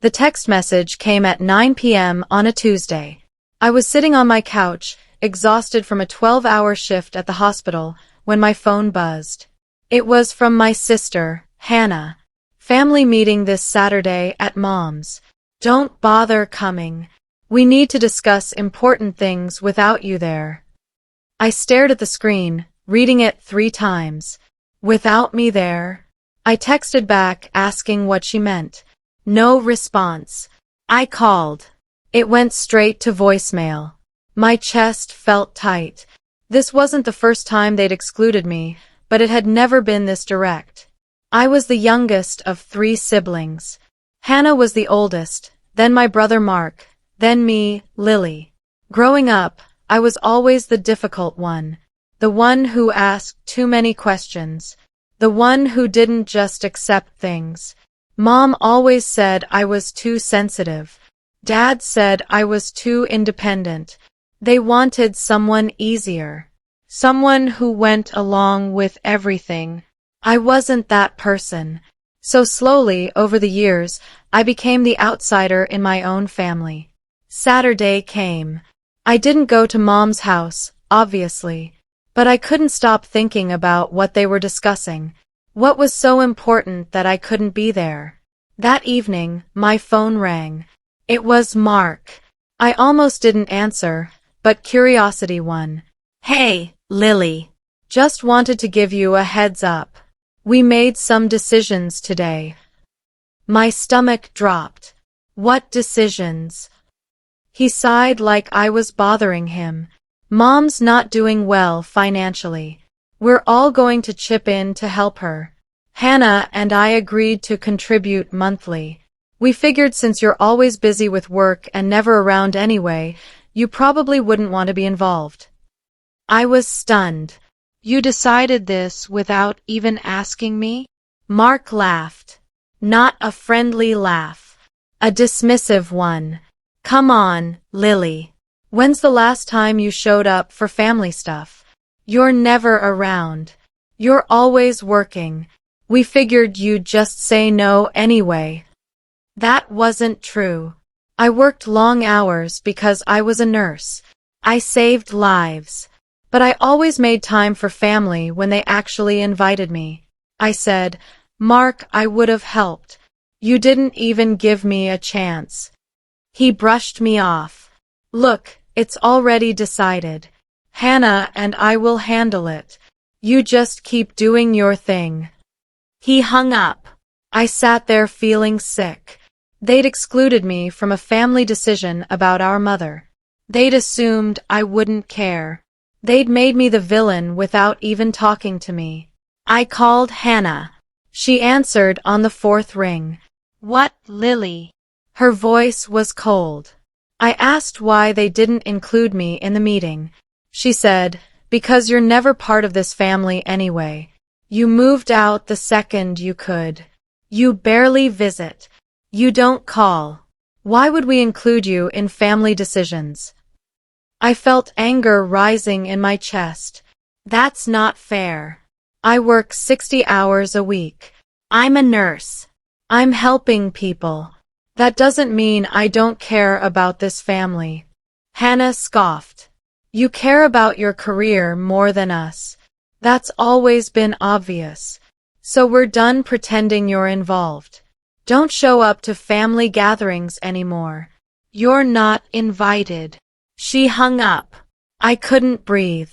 The text message came at 9 p.m. on a Tuesday. I was sitting on my couch, exhausted from a 12-hour shift at the hospital, when my phone buzzed. It was from my sister, Hannah. Family meeting this Saturday at Mom's. Don't bother coming. We need to discuss important things without you there. I stared at the screen, reading it 3 times. Without me there? I texted back asking what she meant. No response. I called. It went straight to voicemail. My chest felt tight. This wasn't the first time they'd excluded me, but it had never been this direct. I was the youngest of 3 siblings. Hannah was the oldest, then my brother Mark, then me, Lily. Growing up, I was always the difficult one. The one who asked too many questions. The one who didn't just accept things. Mom always said I was too sensitive. Dad said I was too independent. They wanted someone easier. Someone who went along with everything. I wasn't that person. So slowly, over the years, I became the outsider in my own family. Saturday came. I didn't go to Mom's house, obviously. But I couldn't stop thinking about what they were discussing. What was so important that I couldn't be there? That evening, my phone rang. It was Mark. I almost didn't answer, but curiosity won. Hey, Lily. Just wanted to give you a heads up. We made some decisions today. My stomach dropped. What decisions? He sighed like I was bothering him. Mom's not doing well financially. We're all going to chip in to help her. Hannah and I agreed to contribute monthly. We figured since you're always busy with work and never around anyway, you probably wouldn't want to be involved. I was stunned. You decided this without even asking me? Mark laughed. Not a friendly laugh. A dismissive one. Come on, Lily. When's the last time you showed up for family stuff? You're never around. You're always working. We figured you'd just say no anyway. That wasn't true. I worked long hours because I was a nurse. I saved lives. But I always made time for family when they actually invited me. I said, Mark, I would have helped. You didn't even give me a chance. He brushed me off. Look, it's already decided. Hannah and I will handle it. You just keep doing your thing. He hung up. I sat there feeling sick. They'd excluded me from a family decision about our mother. They'd assumed I wouldn't care. They'd made me the villain without even talking to me. I called Hannah. She answered on the 4th ring. What, Lily? Her voice was cold. I asked why they didn't include me in the meeting. She said, because you're never part of this family anyway. You moved out the second you could. You barely visit. You don't call. Why would we include you in family decisions? I felt anger rising in my chest. That's not fair. I work 60 hours a week. I'm a nurse. I'm helping people. That doesn't mean I don't care about this family. Hannah scoffed. You care about your career more than us. That's always been obvious. So we're done pretending you're involved. Don't show up to family gatherings anymore. You're not invited. She hung up. I couldn't breathe.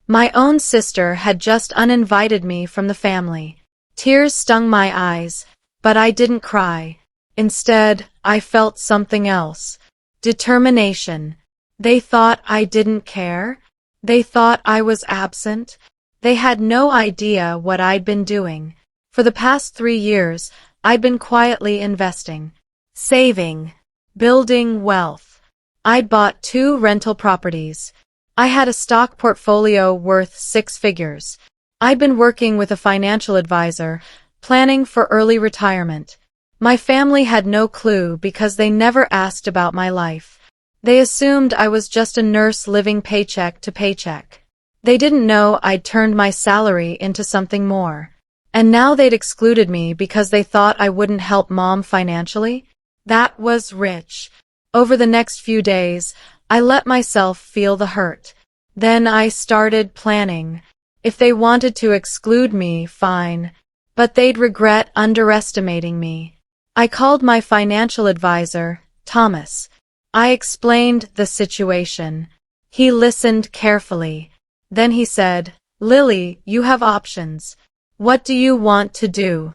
My own sister had just uninvited me from the family. Tears stung my eyes, but I didn't cry. Instead, I felt something else. Determination. They thought I didn't care. They thought I was absent. They had no idea what I'd been doing. For the past 3 years, I'd been quietly investing, saving, building wealth. I'd bought 2 rental properties. I had a stock portfolio worth 6 figures. I'd been working with a financial advisor, planning for early retirement. My family had no clue because they never asked about my life. They assumed I was just a nurse living paycheck to paycheck. They didn't know I'd turned my salary into something more. And now they'd excluded me because they thought I wouldn't help Mom financially? That was rich. Over the next few days, I let myself feel the hurt. Then I started planning. If they wanted to exclude me, fine. But they'd regret underestimating me. I called my financial advisor, Thomas. I explained the situation. He listened carefully. Then he said, "Lily, you have options. What do you want to do?"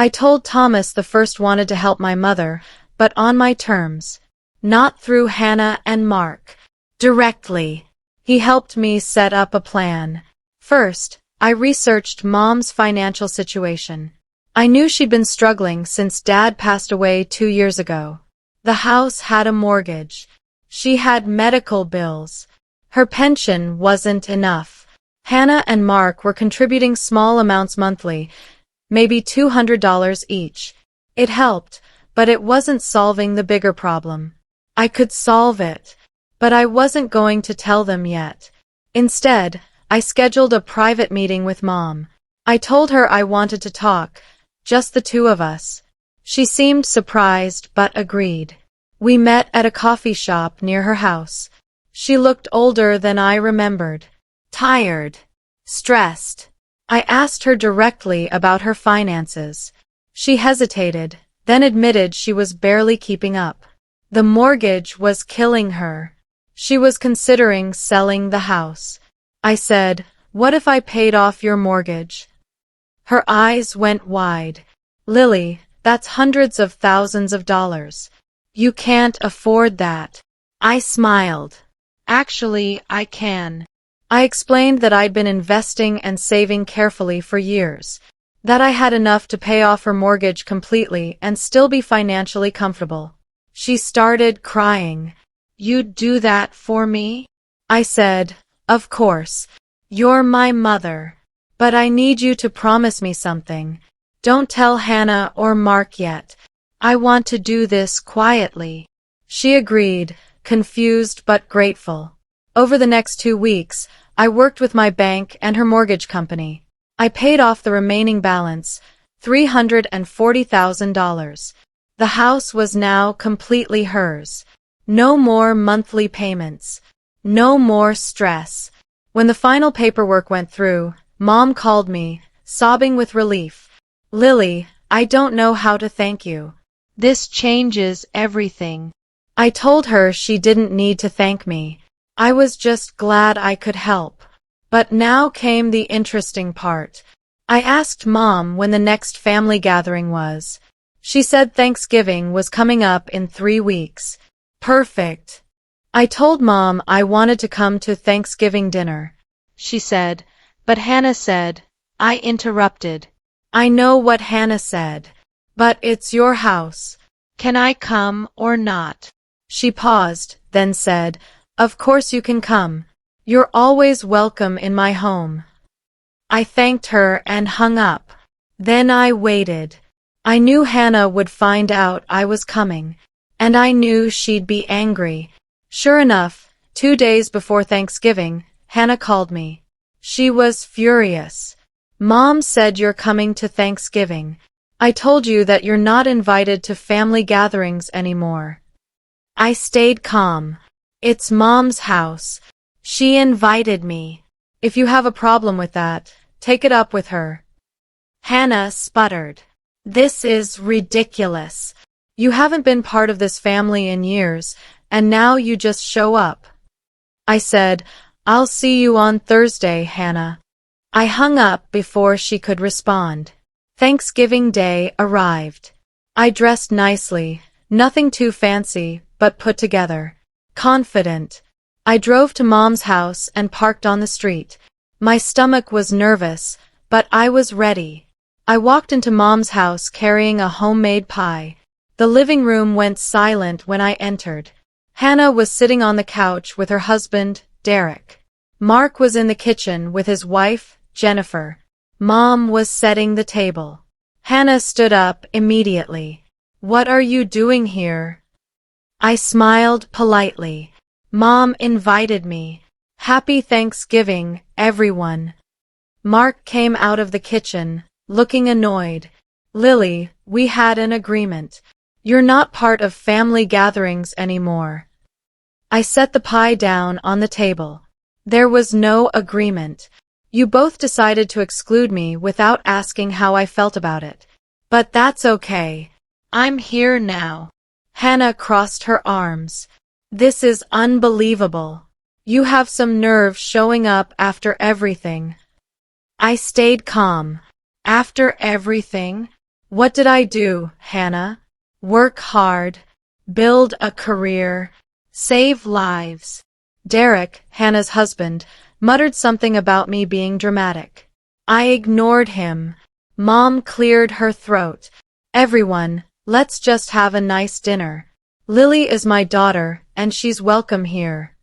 I told Thomas the first wanted to help my mother, but on my terms. Not through Hannah and Mark. Directly. He helped me set up a plan. First, I researched Mom's financial situation. I knew she'd been struggling since Dad passed away 2 years ago. The house had a mortgage. She had medical bills. Her pension wasn't enough. Hannah and Mark were contributing small amounts monthly, maybe $200 each. It helped, but it wasn't solving the bigger problem. I could solve it, but I wasn't going to tell them yet. Instead, I scheduled a private meeting with Mom. I told her I wanted to talk, just the two of us. She seemed surprised but agreed. We met at a coffee shop near her house. She looked older than I remembered. Tired. Stressed. I asked her directly about her finances. She hesitated, then admitted she was barely keeping up. The mortgage was killing her. She was considering selling the house. I said, "What if I paid off your mortgage?" Her eyes went wide. "Lily, that's hundreds of thousands of dollars. You can't afford that." I smiled. "Actually, I can." I explained that I'd been investing and saving carefully for years, that I had enough to pay off her mortgage completely and still be financially comfortable. She started crying. "You'd do that for me?" I said, "Of course. You're my mother. But I need you to promise me something. Don't tell Hannah or Mark yet. I want to do this quietly." She agreed, confused but grateful. Over the next 2 weeks, I worked with my bank and her mortgage company. I paid off the remaining balance, $340,000. The house was now completely hers. No more monthly payments. No more stress. When the final paperwork went through, Mom called me, sobbing with relief. "Lily, I don't know how to thank you. This changes everything." I told her she didn't need to thank me. I was just glad I could help. But now came the interesting part. I asked Mom when the next family gathering was. She said Thanksgiving was coming up in 3 weeks. Perfect. I told Mom I wanted to come to Thanksgiving dinner. She said, "But Hannah said." I interrupted. "I know what Hannah said. But it's your house. Can I come or not?" She paused, then said, "Of course you can come. You're always welcome in my home." I thanked her and hung up. Then I waited. I knew Hannah would find out I was coming, and I knew she'd be angry. Sure enough, 2 days before Thanksgiving, Hannah called me. She was furious. "Mom said you're coming to Thanksgiving. I told you that you're not invited to family gatherings anymore." I stayed calm. It's Mom's house. She invited me. If you have a problem with that, take it up with her. Hannah sputtered. "This is ridiculous. You haven't been part of this family in years, and now you just show up." I said, "I'll see you on Thursday, Hannah." I hung up before she could respond. Thanksgiving Day arrived. I dressed nicely, nothing too fancy, but put together. Confident. I drove to Mom's house and parked on the street. My stomach was nervous, but I was ready. I walked into Mom's house carrying a homemade pie. The living room went silent when I entered. Hannah was sitting on the couch with her husband, Derek. Mark was in the kitchen with his wife, Jennifer. Mom was setting the table. Hannah stood up immediately. "What are you doing here?" I smiled politely. "Mom invited me. Happy Thanksgiving, everyone." Mark came out of the kitchen, looking annoyed. "Lily, we had an agreement. You're not part of family gatherings anymore. I set the pie down on the table. There was no agreement. You both decided to exclude me without asking how I felt about it. But that's okay. I'm here now. Hannah crossed her arms. This is unbelievable. You have some nerve showing up after everything. I stayed calm. After everything? What did I do, Hannah? Work hard, build a career, save lives. Derek, Hannah's husband, muttered something about me being dramatic. I ignored him. Mom cleared her throat. Everyone, let's just have a nice dinner. Lily is my daughter, and she's welcome here.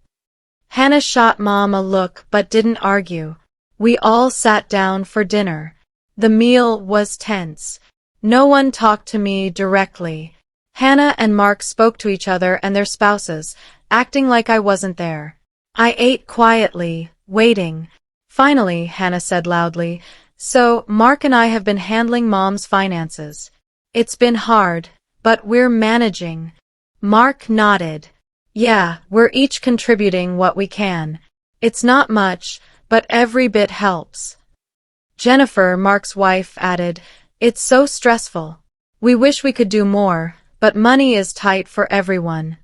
Hannah shot Mom a look but didn't argue. We all sat down for dinner. The meal was tense. No one talked to me directly. Hannah and Mark spoke to each other and their spouses, acting like I wasn't there. I ate quietly, waiting. Finally, Hannah said loudly, "So, Mark and I have been handling Mom's finances. It's been hard, but we're managing." Mark nodded. "Yeah, we're each contributing what we can. It's not much, but every bit helps." Jennifer, Mark's wife, added, "It's so stressful. We wish we could do more, but money is tight for everyone."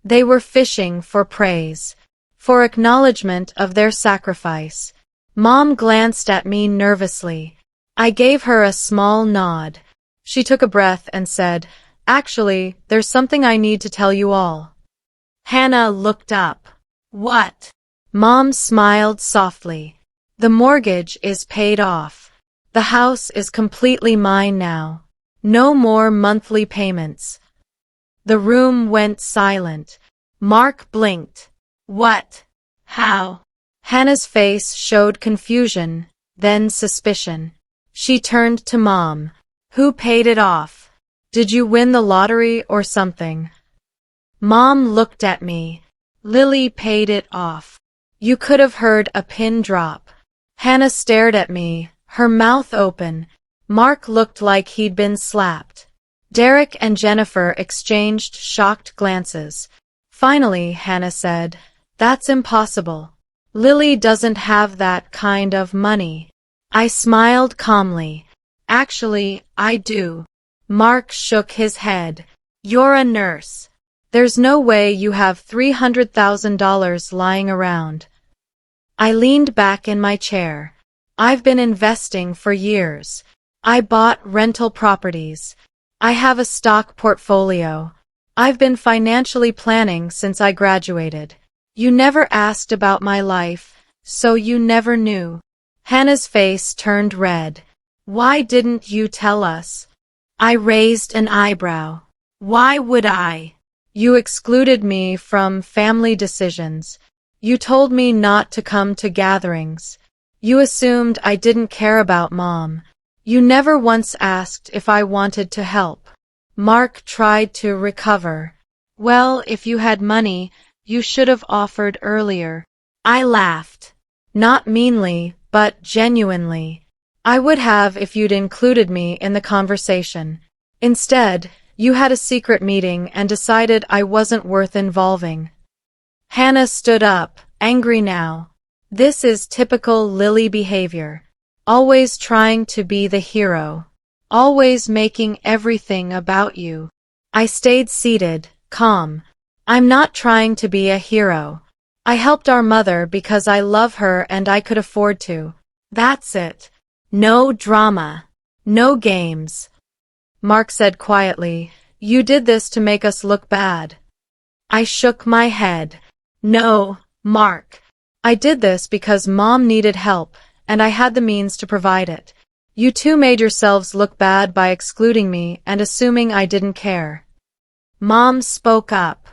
They were fishing for praise, for acknowledgement of their sacrifice. Mom glanced at me nervously. I gave her a small nod. She took a breath and said, "Actually, there's something I need to tell you all." Hannah looked up. "What?" Mom smiled softly. "The mortgage is paid off. The house is completely mine now. No more monthly payments." The room went silent. Mark blinked. "What? How?" Hannah's face showed confusion, then suspicion. She turned to Mom. "Who paid it off? Did you win the lottery or something?" Mom looked at me. "Lily paid it off." You could have heard a pin drop. Hannah stared at me, her mouth open. Mark looked like he'd been slapped. Derek and Jennifer exchanged shocked glances. Finally, Hannah said, "That's impossible. Lily doesn't have that kind of money." I smiled calmly. "Actually, I do." Mark shook his head. "You're a nurse. There's no way you have $300,000 lying around." I leaned back in my chair. "I've been investing for years. I bought rental properties. I have a stock portfolio. I've been financially planning since I graduated. You never asked about my life, so you never knew." Hannah's face turned red. "Why didn't you tell us?" I raised an eyebrow. "Why would I? You excluded me from family decisions. You told me not to come to gatherings. You assumed I didn't care about Mom. You never once asked if I wanted to help." Mark tried to recover. "Well, if you had money, you should have offered earlier." I laughed. Not meanly, but genuinely. "I would have if you'd included me in the conversation. Instead, you had a secret meeting and decided I wasn't worth involving." Hannah stood up, angry now. "This is typical Lily behavior. Always trying to be the hero. Always making everything about you." I stayed seated, calm. "I'm not trying to be a hero. I helped our mother because I love her and I could afford to. That's it. No drama. No games." Mark said quietly, "You did this to make us look bad." I shook my head. "No, Mark. I did this because Mom needed help, and I had the means to provide it. You two made yourselves look bad by excluding me and assuming I didn't care." Mom spoke up.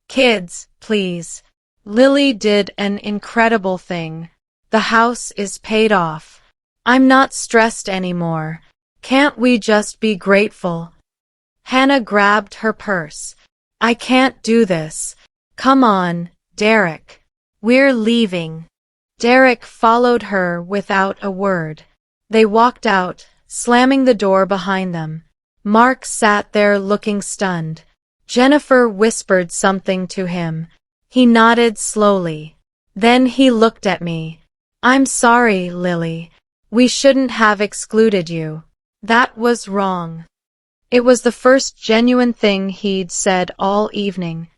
"Kids, please. Lily did an incredible thing. The house is paid off. I'm not stressed anymore. Can't we just be grateful?" Hannah grabbed her purse. "I can't do this. Come on, Derek. We're leaving." Derek followed her without a word. They walked out, slamming the door behind them. Mark sat there looking stunned. Jennifer whispered something to him. He nodded slowly. Then he looked at me. I'm sorry, Lily. We shouldn't have excluded you. That was wrong. It was the first genuine thing he'd said all evening.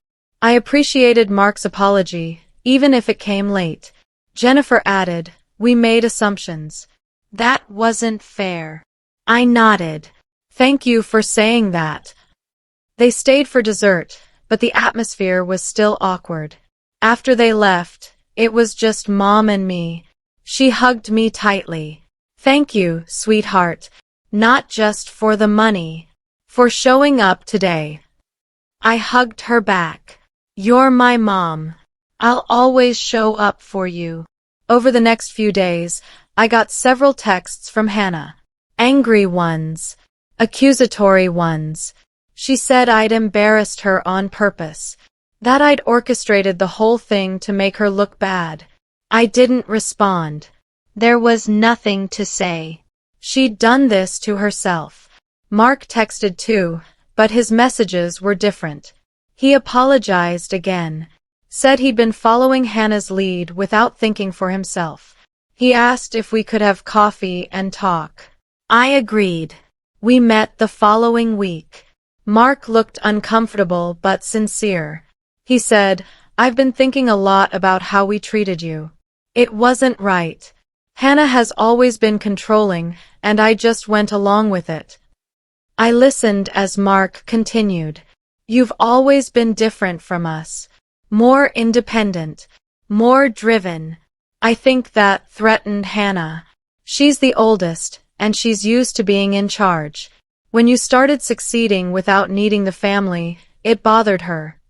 I appreciated Mark's apology, even if it came late. Jennifer added, we made assumptions. That wasn't fair. I nodded. Thank you for saying that. They stayed for dessert, but the atmosphere was still awkward. After they left, it was just Mom and me. She hugged me tightly. Thank you, sweetheart. Not just for the money. For showing up today. I hugged her back. You're my mom. I'll always show up for you. Over the next few days, I got several texts from Hannah. Angry ones. Accusatory ones. She said I'd embarrassed her on purpose. That I'd orchestrated the whole thing to make her look bad. I didn't respond. There was nothing to say. She'd done this to herself. Mark texted too, but his messages were different. He apologized again. Said he'd been following Hannah's lead without thinking for himself. He asked if we could have coffee and talk. I agreed. We met the following week. Mark looked uncomfortable but sincere. He said, I've been thinking a lot about how we treated you. It wasn't right. Hannah has always been controlling, and I just went along with it. I listened as Mark continued. You've always been different from us. More independent. More driven. I think that threatened Hannah. She's the oldest, and she's used to being in charge. When you started succeeding without needing the family, it bothered her.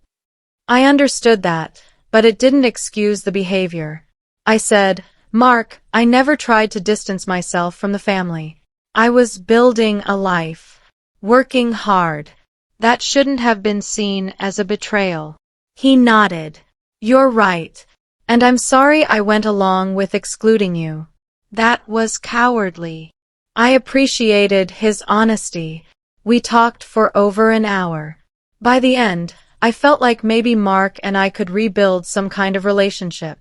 I understood that, but it didn't excuse the behavior. I said, Mark, I never tried to distance myself from the family. I was building a life. Working hard. That shouldn't have been seen as a betrayal. He nodded. You're right. And I'm sorry I went along with excluding you. That was cowardly. I appreciated his honesty. We talked for over an hour. By the end, I felt like maybe Mark and I could rebuild some kind of relationship.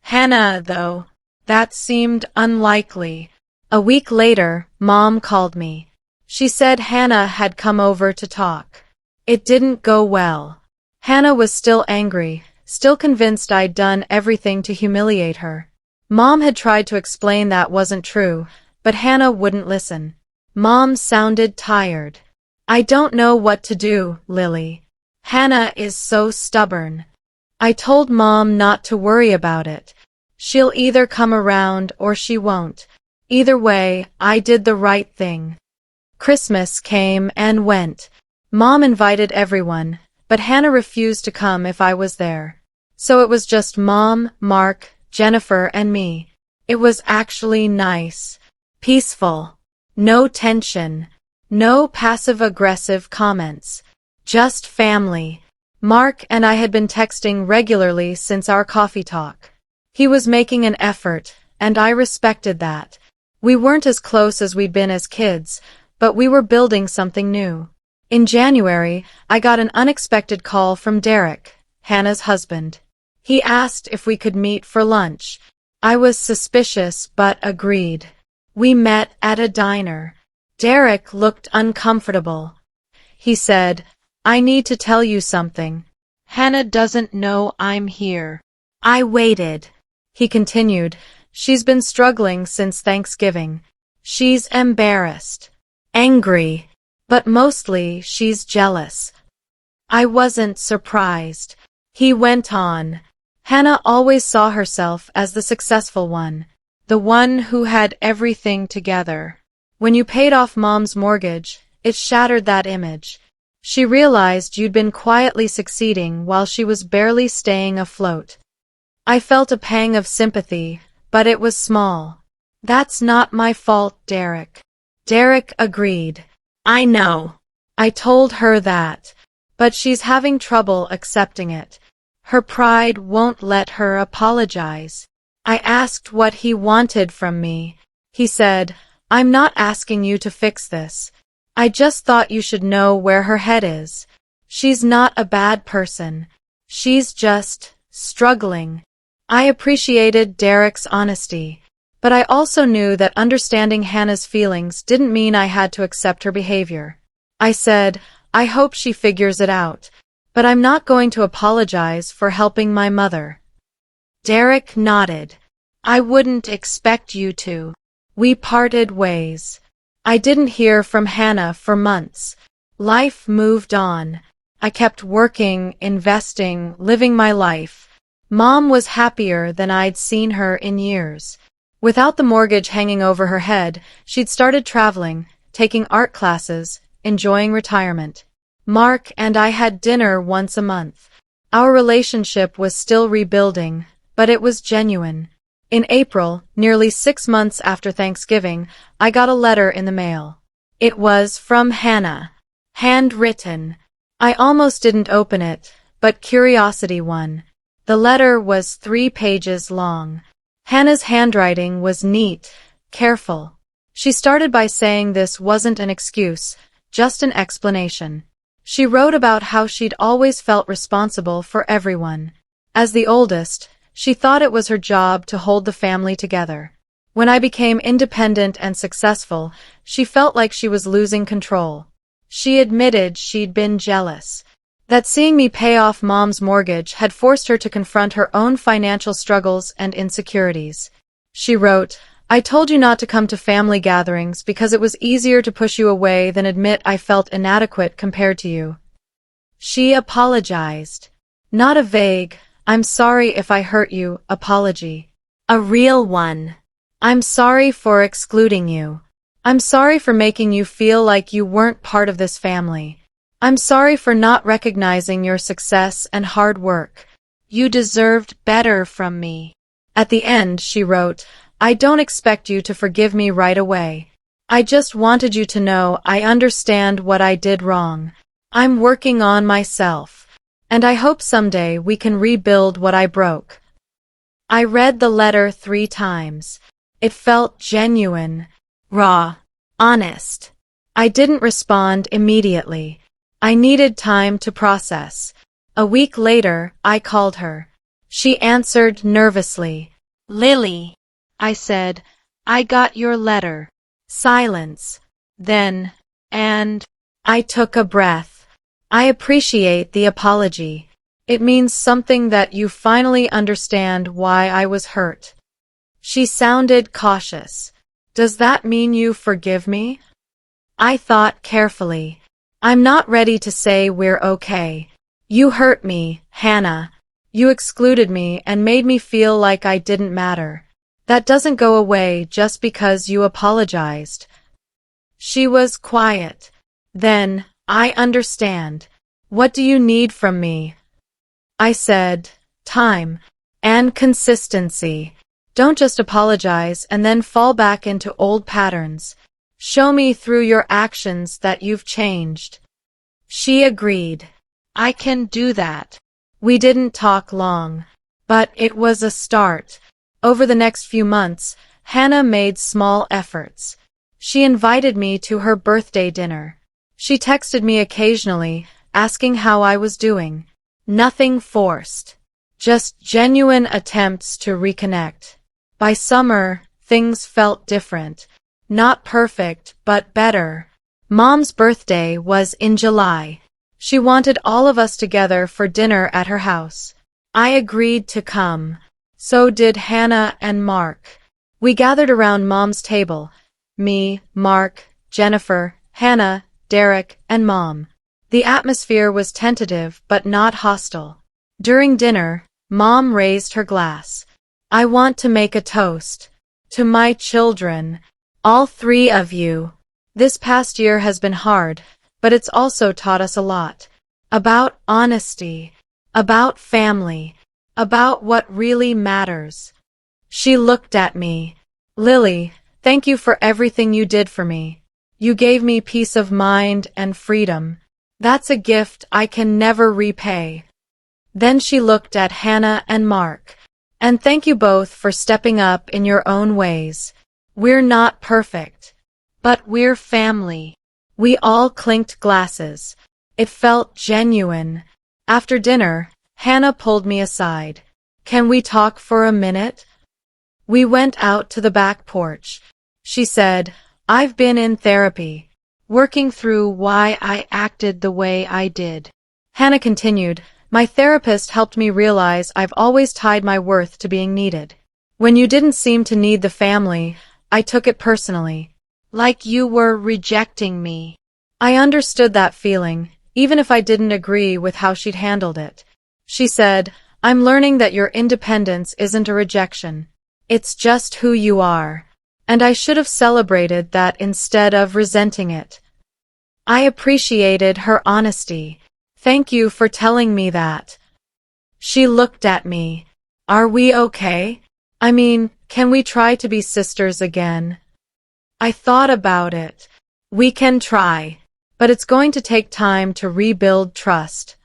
Hannah, though, that seemed unlikely. A week later, Mom called me. She said Hannah had come over to talk. It didn't go well. Hannah was still angry, still convinced I'd done everything to humiliate her. Mom had tried to explain that wasn't true, but Hannah wouldn't listen. Mom sounded tired. I don't know what to do, Lily. Hannah is so stubborn. I told Mom not to worry about it. She'll either come around or she won't. Either way, I did the right thing. Christmas came and went. Mom invited everyone, but Hannah refused to come if I was there. So it was just Mom, Mark, Jennifer, and me. It was actually nice. Peaceful. No tension. No passive-aggressive comments. Just family. Mark and I had been texting regularly since our coffee talk. He was making an effort, and I respected that. We weren't as close as we'd been as kids, but we were building something new. In January, I got an unexpected call from Derek, Hannah's husband. He asked if we could meet for lunch. I was suspicious but agreed. We met at a diner. Derek looked uncomfortable. He said, I need to tell you something. Hannah doesn't know I'm here. I waited. He continued, she's been struggling since Thanksgiving. She's embarrassed. Angry. But mostly she's jealous. I wasn't surprised. He went on. Hannah always saw herself as the successful one. The one who had everything together. When you paid off Mom's mortgage, it shattered that image. She realized you'd been quietly succeeding while she was barely staying afloat. I felt a pang of sympathy, but it was small. That's not my fault, Derek. Derek agreed. I know. I told her that. But she's having trouble accepting it. Her pride won't let her apologize. I asked what he wanted from me. He said, I'm not asking you to fix this. I just thought you should know where her head is. She's not a bad person. She's just struggling. I appreciated Derek's honesty, but I also knew that understanding Hannah's feelings didn't mean I had to accept her behavior. I said, I hope she figures it out, but I'm not going to apologize for helping my mother. Derek nodded. I wouldn't expect you to. We parted ways. I didn't hear from Hannah for months. Life moved on. I kept working, investing, living my life. Mom was happier than I'd seen her in years. Without the mortgage hanging over her head, she'd started traveling, taking art classes, enjoying retirement. Mark and I had dinner once a month. Our relationship was still rebuilding, but it was genuine. In April, nearly 6 months after Thanksgiving, I got a letter in the mail. It was from Hannah. Handwritten. I almost didn't open it, but curiosity won. The letter was 3 pages long. Hannah's handwriting was neat, careful. She started by saying this wasn't an excuse, just an explanation. She wrote about how she'd always felt responsible for everyone. As the oldest, she thought it was her job to hold the family together. When I became independent and successful, she felt like she was losing control. She admitted she'd been jealous. That seeing me pay off Mom's mortgage had forced her to confront her own financial struggles and insecurities. She wrote, I told you not to come to family gatherings because it was easier to push you away than admit I felt inadequate compared to you. She apologized. Not a vague, I'm sorry if I hurt you, apology. A real one. I'm sorry for excluding you. I'm sorry for making you feel like you weren't part of this family. I'm sorry for not recognizing your success and hard work. You deserved better from me. At the end, she wrote, I don't expect you to forgive me right away. I just wanted you to know I understand what I did wrong. I'm working on myself. And I hope someday we can rebuild what I broke. I read the letter 3 times. It felt genuine, raw, honest. I didn't respond immediately. I needed time to process. A week later, I called her. She answered nervously. Lily, I said, I got your letter. Silence. Then, and I took a breath. I appreciate the apology. It means something that you finally understand why I was hurt. She sounded cautious. Does that mean you forgive me? I thought carefully. I'm not ready to say we're okay. You hurt me, Hannah. You excluded me and made me feel like I didn't matter. That doesn't go away just because you apologized. She was quiet. Then, I understand. What do you need from me? I said, time and consistency. Don't just apologize and then fall back into old patterns. Show me through your actions that you've changed. She agreed. I can do that. We didn't talk long, but it was a start. Over the next few months, Hannah made small efforts. She invited me to her birthday dinner. She texted me occasionally, asking how I was doing. Nothing forced. Just genuine attempts to reconnect. By summer, things felt different. Not perfect, but better. Mom's birthday was in July. She wanted all of us together for dinner at her house. I agreed to come. So did Hannah and Mark. We gathered around Mom's table. Me, Mark, Jennifer, Hannah, Derek, and Mom. The atmosphere was tentative but not hostile. During dinner, Mom raised her glass. I want to make a toast. To my children. All 3 of you. This past year has been hard, but it's also taught us a lot. About honesty. About family. About what really matters. She looked at me. Lily, thank you for everything you did for me. You gave me peace of mind and freedom. That's a gift I can never repay. Then she looked at Hannah and Mark. And thank you both for stepping up in your own ways. We're not perfect. But we're family. We all clinked glasses. It felt genuine. After dinner, Hannah pulled me aside. Can we talk for a minute? We went out to the back porch. She said, I've been in therapy, working through why I acted the way I did. Hannah continued, my therapist helped me realize I've always tied my worth to being needed. When you didn't seem to need the family, I took it personally. Like you were rejecting me. I understood that feeling, even if I didn't agree with how she'd handled it. She said, I'm learning that your independence isn't a rejection. It's just who you are. And I should have celebrated that instead of resenting it. I appreciated her honesty. Thank you for telling me that. She looked at me. Are we okay? I mean, can we try to be sisters again? I thought about it. We can try, but it's going to take time to rebuild trust.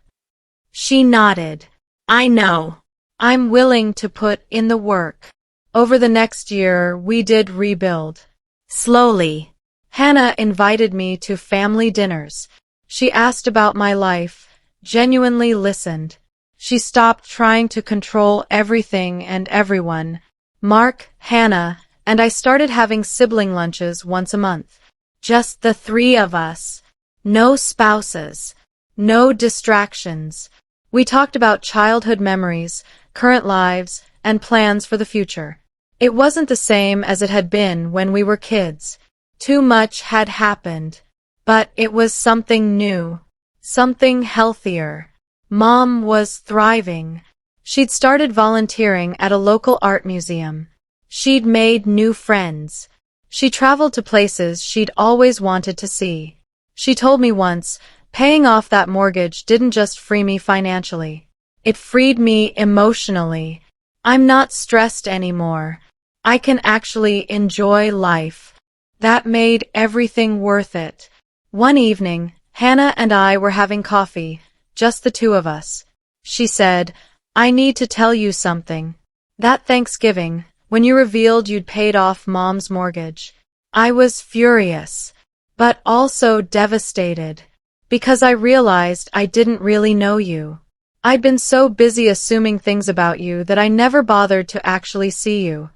She nodded. I know. I'm willing to put in the work. Over the next year, we did rebuild. Slowly. Hannah invited me to family dinners. She asked about my life, genuinely listened. She stopped trying to control everything and everyone. Mark, Hannah, and I started having sibling lunches once a month. Just the three of us. No spouses. No distractions. We talked about childhood memories, current lives, and plans for the future. It wasn't the same as it had been when we were kids. Too much had happened. But it was something new. Something healthier. Mom was thriving. She'd started volunteering at a local art museum. She'd made new friends. She traveled to places she'd always wanted to see. She told me once, paying off that mortgage didn't just free me financially. It freed me emotionally. I'm not stressed anymore. I can actually enjoy life. That made everything worth it. One evening, Hannah and I were having coffee, just the two of us. She said, I need to tell you something. That Thanksgiving, when you revealed you'd paid off Mom's mortgage, I was furious, but also devastated, because I realized I didn't really know you. I'd been so busy assuming things about you that I never bothered to actually see you.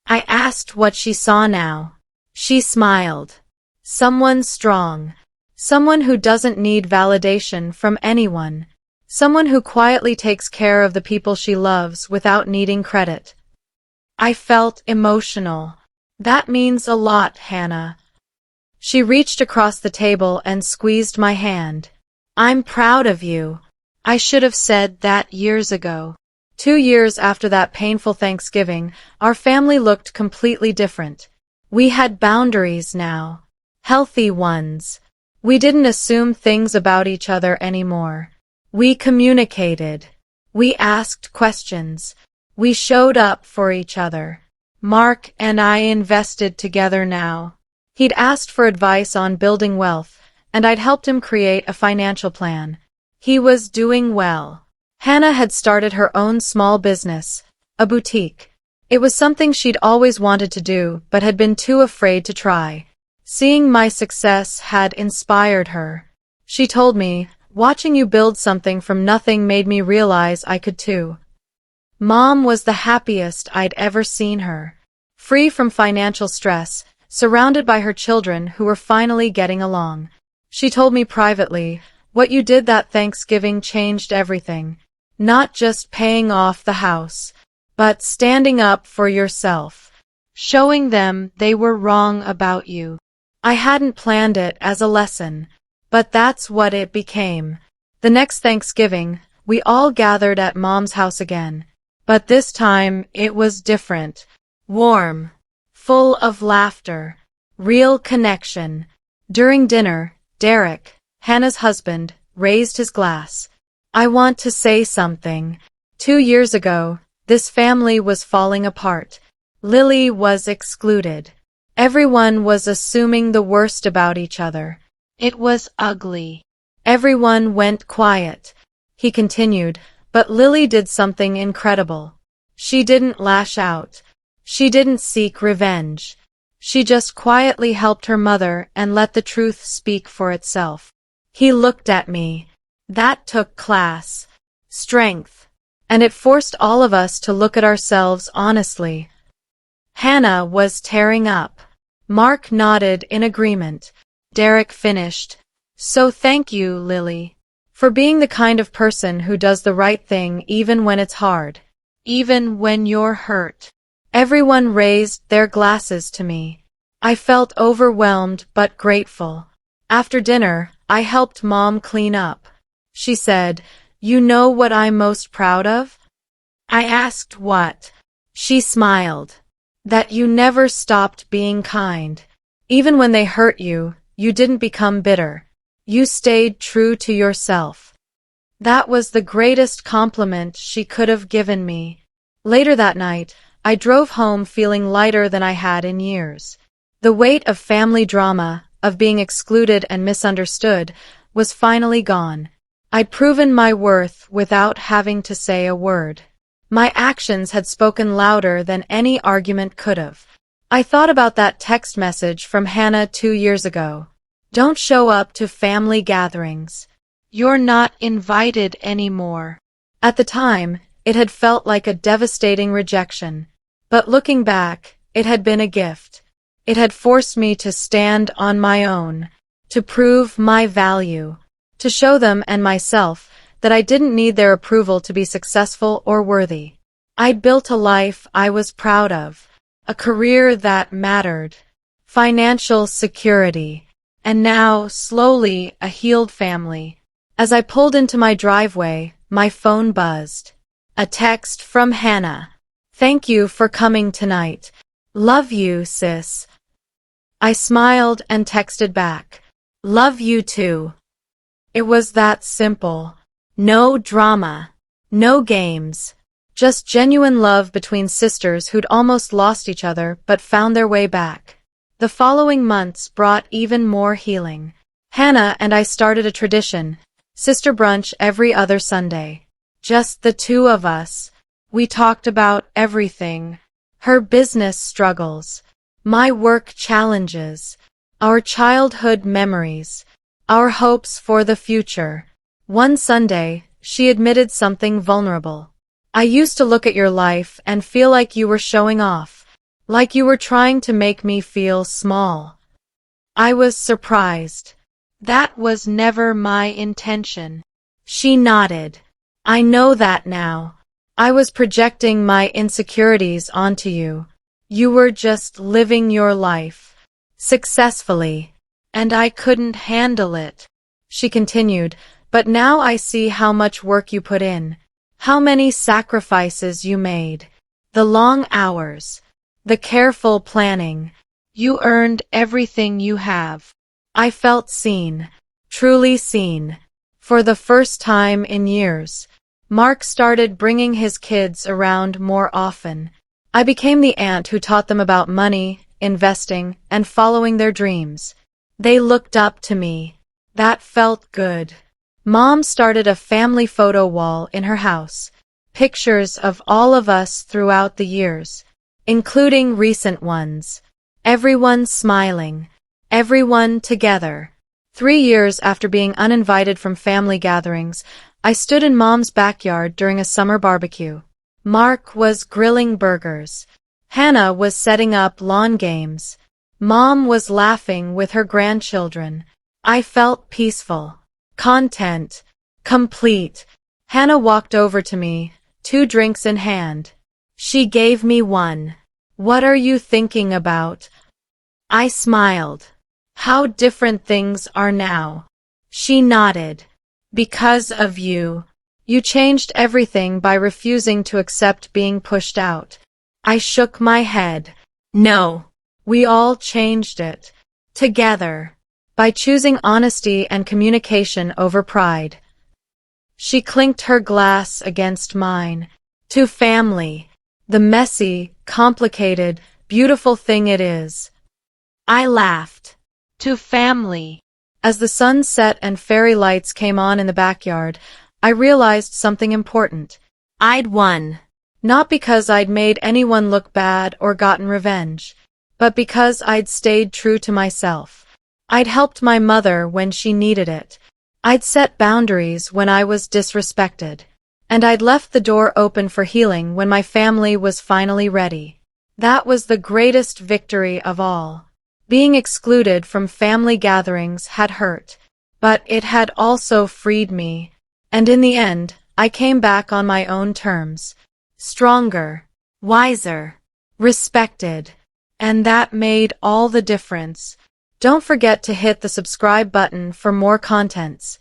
I asked what she saw now. She smiled. Someone strong. Someone who doesn't need validation from anyone. Someone who quietly takes care of the people she loves without needing credit. I felt emotional. That means a lot, Hannah. She reached across the table and squeezed my hand. I'm proud of you. I should have said that years ago. 2 years after that painful Thanksgiving, our family looked completely different. We had boundaries now. Healthy ones. We didn't assume things about each other anymore. We communicated. We asked questions. We showed up for each other. Mark and I invested together now. He'd asked for advice on building wealth, and I'd helped him create a financial plan. He was doing well. Hannah had started her own small business, a boutique. It was something she'd always wanted to do, but had been too afraid to try. Seeing my success had inspired her. She told me, watching you build something from nothing made me realize I could too. Mom was the happiest I'd ever seen her. Free from financial stress, surrounded by her children who were finally getting along. She told me privately, what you did that Thanksgiving changed everything. Not just paying off the house, but standing up for yourself. Showing them they were wrong about you. I hadn't planned it as a lesson, but that's what it became. The next Thanksgiving, we all gathered at Mom's house again. But this time, it was different. Warm. Full of laughter. Real connection. During dinner, Derek, Hannah's husband, raised his glass. I want to say something. 2 years ago, this family was falling apart. Lily was excluded. Everyone was assuming the worst about each other. It was ugly. Everyone went quiet. He continued, but Lily did something incredible. She didn't lash out. She didn't seek revenge. She just quietly helped her mother and let the truth speak for itself. He looked at me. That took class, strength, and it forced all of us to look at ourselves honestly. Hannah was tearing up. Mark nodded in agreement. Derek finished. So thank you, Lily, for being the kind of person who does the right thing even when it's hard, even when you're hurt. Everyone raised their glasses to me. I felt overwhelmed but grateful. After dinner, I helped Mom clean up. She said, "You know what I'm most proud of?" I asked what. She smiled. That you never stopped being kind. Even when they hurt you, you didn't become bitter. You stayed true to yourself. That was the greatest compliment she could have given me. Later that night, I drove home feeling lighter than I had in years. The weight of family drama, of being excluded and misunderstood, was finally gone. I'd proven my worth without having to say a word. My actions had spoken louder than any argument could have. I thought about that text message from Hannah 2 years ago. Don't show up to family gatherings. You're not invited anymore. At the time, it had felt like a devastating rejection. But looking back, it had been a gift. It had forced me to stand on my own, to prove my value, to show them and myself that I didn't need their approval to be successful or worthy. I'd built a life I was proud of, a career that mattered, financial security, and now, slowly, a healed family. As I pulled into my driveway, my phone buzzed. A text from Hannah. "Thank you for coming tonight. Love you, sis." I smiled and texted back. "Love you too." It was that simple. No drama. No games. Just genuine love between sisters who'd almost lost each other but found their way back. The following months brought even more healing. Hannah and I started a tradition, sister brunch every other Sunday. Just the two of us. We talked about everything. Her business struggles, my work challenges, our childhood memories, our hopes for the future. One Sunday, she admitted something vulnerable. "I used to look at your life and feel like you were showing off, like you were trying to make me feel small." I was surprised. That was never my intention. She nodded. "I know that now. I was projecting my insecurities onto you. You were just living your life successfully, and I couldn't handle it." She continued, "But now I see how much work you put in, how many sacrifices you made, the long hours, the careful planning. You earned everything you have." I felt seen, truly seen. For the first time in years, Mark started bringing his kids around more often. I became the aunt who taught them about money, investing, and following their dreams. They looked up to me. That felt good. Mom started a family photo wall in her house, pictures of all of us throughout the years, including recent ones. Everyone smiling, everyone together. 3 years after being uninvited from family gatherings, I stood in Mom's backyard during a summer barbecue. Mark was grilling burgers. Hannah was setting up lawn games. Mom was laughing with her grandchildren. I felt peaceful. Content. Complete. Hannah walked over to me, 2 drinks in hand. She gave me one. "What are you thinking about?" I smiled. "How different things are now." She nodded. "Because of you. You changed everything by refusing to accept being pushed out." I shook my head. "No. We all changed it. Together. By choosing honesty and communication over pride." She clinked her glass against mine. "To family. The messy, complicated, beautiful thing it is." I laughed. "To family." As the sun set and fairy lights came on in the backyard, I realized something important. I'd won. Not because I'd made anyone look bad or gotten revenge. but because I'd stayed true to myself. I'd helped my mother when she needed it. I'd set boundaries when I was disrespected. And I'd left the door open for healing when my family was finally ready. That was the greatest victory of all. Being excluded from family gatherings had hurt, but it had also freed me. And in the end, I came back on my own terms. Stronger, wiser, respected. And that made all the difference. Don't forget to hit the subscribe button for more contents.